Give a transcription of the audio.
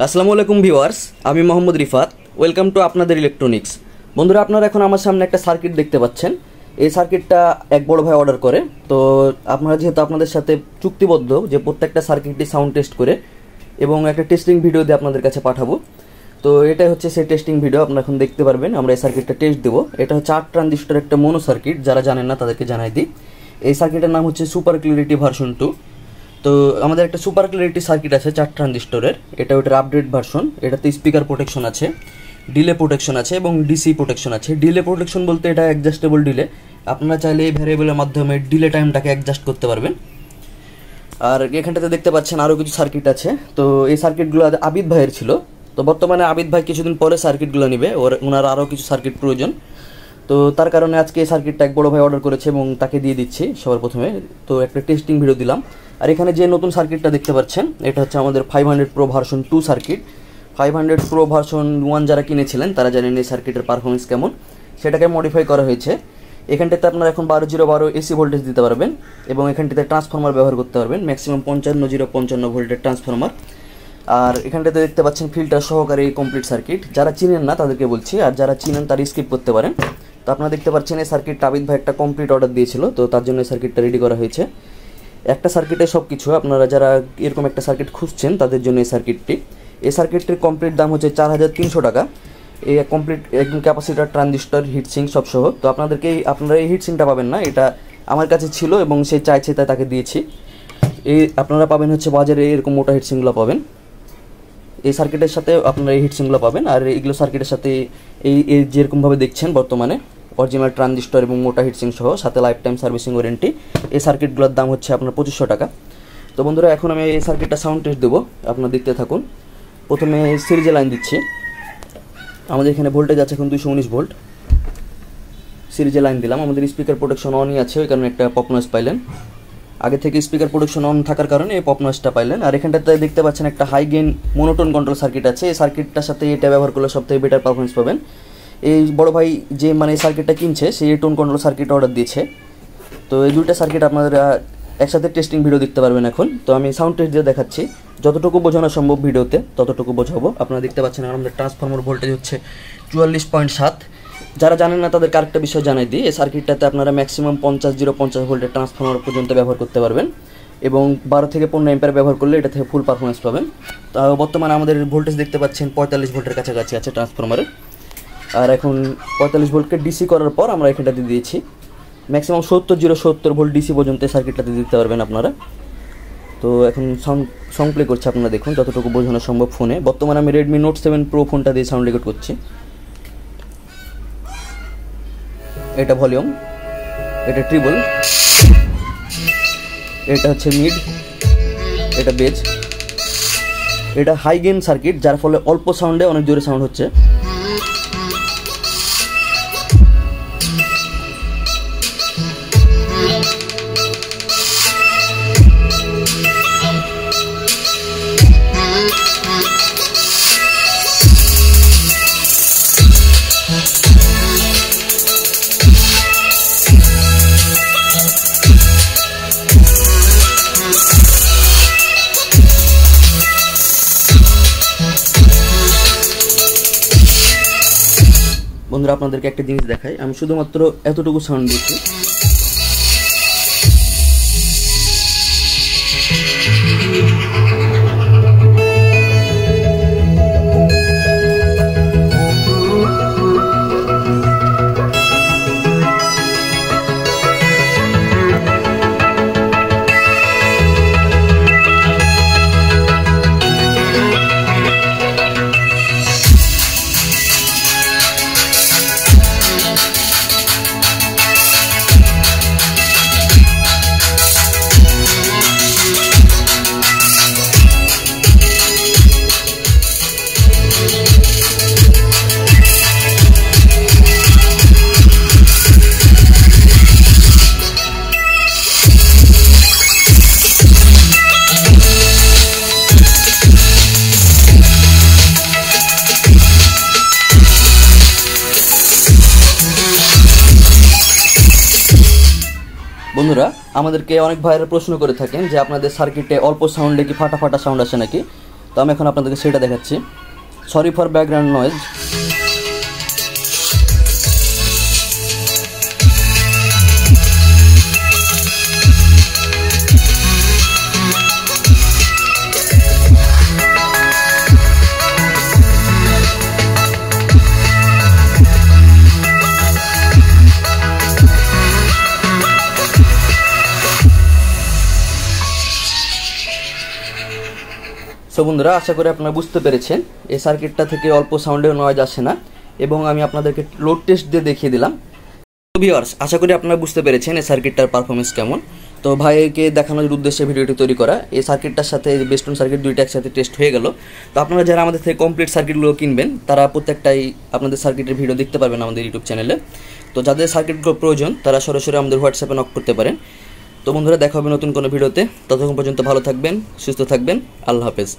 আসসালামু আলাইকুম ভিউয়ার্স, আমি মোহাম্মদ রিফাত। ওয়েলকাম টু আপনাদের ইলেকট্রনিক্স। বন্ধুরা, আপনারা এখন আমার সামনে একটা সার্কিট দেখতে পাচ্ছেন। এই সার্কিটটা এক বড় ভাই অর্ডার করে। তো আপনারা যেহেতু আপনাদের সাথে চুক্তিবদ্ধ যে প্রত্যেকটা সার্কিটটি সাউন্ড টেস্ট করে এবং একটা টেস্টিং ভিডিও দিয়ে আপনাদের কাছে পাঠাবো, তো এটাই হচ্ছে সেই টেস্টিং ভিডিও। আপনারা এখন দেখতে পারবেন আমরা এই সার্কিটটা টেস্ট দেবো। এটা হচ্ছে 8 ট্রানজিস্টর একটা মোনো সার্কিট। যারা জানেন না তাদেরকে জানাই দিই, এই সার্কিটের নাম হচ্ছে সুপার ক্লিয়ারিটি ভার্সন 2। তো আমাদের একটা সুপার ক্লিয়ারিটি সার্কিট আছে 4 ট্রানজিস্টরের। এটা ওটার আপডেট ভার্সন। এটাতে স্পিকার প্রোটেকশন আছে, ডিলে প্রোটেকশন আছে এবং ডিসি প্রোটেকশন আছে। ডিলে প্রোটেকশন বলতে এটা অ্যাডজাস্টেবল ডিলে। আপনারা চাইলে এই ভ্যারিয়েবলের মাধ্যমে ডিলে টাইমটাকে অ্যাডজাস্ট করতে পারবেন। আর এখানটাতে দেখতে পাচ্ছেন আরও কিছু সার্কিট আছে। তো এই সার্কিটগুলো আবিদ ভাইয়ের ছিল। তো বর্তমানে আবিদ ভাই কিছুদিন পরে সার্কিটগুলো নেবে, ওনার আরও কিছু সার্কিট প্রয়োজন। তো তার কারণে আজকে এই সার্কিটটা এক বড় ভাই অর্ডার করেছে এবং তাকে দিয়ে দিচ্ছি সবার প্রথমে। তো একটা টেস্টিং ভিডিও দিলাম। আর এখানে যে নতুন সার্কিটটা দেখতে পাচ্ছেন, এটা হচ্ছে আমাদের 500 pro version 2 circuit. 500 pro version 1 যারা কিনেছিলেন তারা জানেন এই সার্কিটের পারফরমেন্স কেমন, সেটাকে মডিফাই করা হয়েছে। এখানটাতে আপনারা এখন 12-0-12 এসি ভোল্টেজ দিতে পারবেন এবং এখানটাতে ট্রান্সফরমার ব্যবহার করতে পারবেন, ম্যাক্সিমাম 55-0-55 ভোল্টের ট্রান্সফরমার। আর এখানটাতে দেখতে পাচ্ছেন ফিল্টার সহকারে এই কমপ্লিট সার্কিট। যারা চিনেন না তাদেরকে বলছি, আর যারা চিনেন তারা স্কিপ করতে পারেন। তো আপনারা দেখতে পাচ্ছেন এই সার্কিটটা আবিদ ভাই একটা কমপ্লিট অর্ডার দিয়েছিল, তো তার জন্য এই সার্কিটটা রেডি করা হয়েছে। একটা সার্কিটে সব কিছু। আপনারা যারা এরকম একটা সার্কিট খুঁজছেন তাদের জন্য এই সার্কিটটি। এই সার্কিটটির কমপ্লিট দাম হচ্ছে 4300 টাকা। এই কমপ্লিট একদম ক্যাপাসিটার, ট্রানজিস্টর, হিটসিং সব সহ। তো আপনারা এই হিটসিংটা পাবেন না, এটা আমার কাছে ছিল এবং সে চাইছে তাই তাকে দিয়েছি। আপনারা পাবেন হচ্ছে বাজারে এরকম মোটা হিটসিংগুলো পাবেন। এই সার্কিটের সাথে আপনারা এই হিটসিংগুলো পাবেন। আর এইগুলো সার্কিটের সাথে এই যেরকমভাবে দেখছেন বর্তমানে অরিজিনাল ট্রানজিস্টর এবং মোটা হিটসিং সহ, সাথে লাইফ টাইম সার্ভিসিং ওয়ারেন্টি। এই সার্কিটগুলোর দাম হচ্ছে আপনার 2500 টাকা। তো বন্ধুরা, এখন আমি এই সার্কিটটা সাউন্ড টেস্ট দেবো, আপনারা দেখতে থাকুন। প্রথমে সিরিজে লাইন দিচ্ছি। আমাদের এখানে ভোল্টেজ আছে এখন 219 ভোল্ট। সিরিজে লাইন দিলাম। আমাদের স্পিকার প্রোটেকশন অনই আছে, ওই কারণে একটা পপ নয়েজ পাইলেন। আগে থেকে স্পিকার প্রোটেকশন অন থাকার কারণে এই পপ নয়েজটা পাইলেন। আর এখানটাতে দেখতে পাচ্ছেন একটা high gain monotone control circuit আছে। এই সার্কিটটার সাথে এটা ব্যবহার করলে সবথেকে বেটার পারফরমেন্স পাবেন। এই বড় ভাই যে এই সার্কিটটা কিনছে সে টোন কন্ট্রোল সার্কিট অর্ডার দিয়েছে। তো এই দুইটা সার্কিট আপনারা একসাথে টেস্টিং ভিডিও দেখতে পারবেন এখন। তো আমি সাউন্ড টেস্ট দিয়ে দেখাচ্ছি, যতটুকু বোঝানো সম্ভব ভিডিওতে ততটুকু বোঝাবো। আপনারা দেখতে পাচ্ছেন আমাদের ট্রান্সফরমার ভোল্টেজ হচ্ছে 44.7। যারা জানেন না তাদেরকে আরেকটা বিষয় জানাই দিই, এই সার্কিটটাতে আপনারা ম্যাক্সিমাম 50-0-50 ভোল্টের ট্রান্সফরমার পর্যন্ত ব্যবহার করতে পারবেন এবং 12-15 অ্যাম্পিয়ার ব্যবহার করলে এটা থেকে ফুল পারফরমেন্স পাবেন। তো বর্তমানে আমাদের ভোল্টেজ দেখতে পাচ্ছেন 45 ভোল্টের কাছাকাছি আছে ট্রান্সফরমারের। আর এখন 45 ভোল্টকে ডিসি করার পর আমরা এখানটাতে দিয়েছি ম্যাক্সিমাম 70-0-70 ভোল্ট ডিসি পর্যন্ত সার্কিটটাতে দিতে পারবেন আপনারা। তো এখন সাউন্ড প্লে করছে, আপনারা দেখুন যতটুকু বোঝানো সম্ভব ফোনে। বর্তমানে আমি রেডমি নোট 7 প্রো ফোনটা দিয়ে সাউন্ড রেকর্ড করছি। এটা ভলিউম, এটা ট্রিবল, এটা হচ্ছে মিড, এটা বেজ। এটা হাই গেইন সার্কিট, যার ফলে অল্প সাউন্ডে অনেক জোরে সাউন্ড হচ্ছে। বন্ধুরা, আপনাদেরকে একটা জিনিস দেখাই, আমি শুধুমাত্র এতটুকু সাউন্ড দিচ্ছি। বন্ধুরা, আমাদেরকে অনেক ভাইয়েরা প্রশ্ন করে থাকেন যে আপনাদের সার্কিটে অল্প সাউন্ডে কি ফাটা ফাটা সাউন্ড আসে নাকি। তো আমি এখন আপনাদেরকে সেটা দেখাচ্ছি। Sorry for background noise. So বন্ধুরা, আশা করি আপনারা বুঝতে পেরেছেন এই সার্কিটটা থেকে অল্প সাউন্ডের নয়েজ আসে না, এবং আমি আপনাদেরকে লোড টেস্ট দিয়ে দেখিয়ে দিলাম। তো ভিউয়ার্স, আশা করি আপনারা বুঝতে পেরেছেন এই সার্কিটটার পারফরমেন্স কেমন। তো ভাইকে দেখানোর উদ্দেশ্যে ভিডিওটি তৈরি করা। এই সার্কিটটার সাথে বেস্টন সার্কিট দুইটা একসাথে টেস্ট হয়ে গেল। তো আপনারা যারা আমাদের থেকে কমপ্লিট সার্কিটগুলো কিনবেন তারা প্রত্যেকটাই আপনাদের সার্কিটের ভিডিও দেখতে পারবেন আমাদের ইউটিউব চ্যানেলে। তো যাদের সার্কিটগুলো প্রয়োজন তারা সরাসরি আমাদের হোয়াটসঅ্যাপে নক করতে পারেন। তো বন্ধুরা, দেখা হবে নতুন কোনো ভিডিওতে। ততক্ষণ পর্যন্ত ভালো থাকবেন, সুস্থ থাকবেন। আল্লাহ হাফেজ।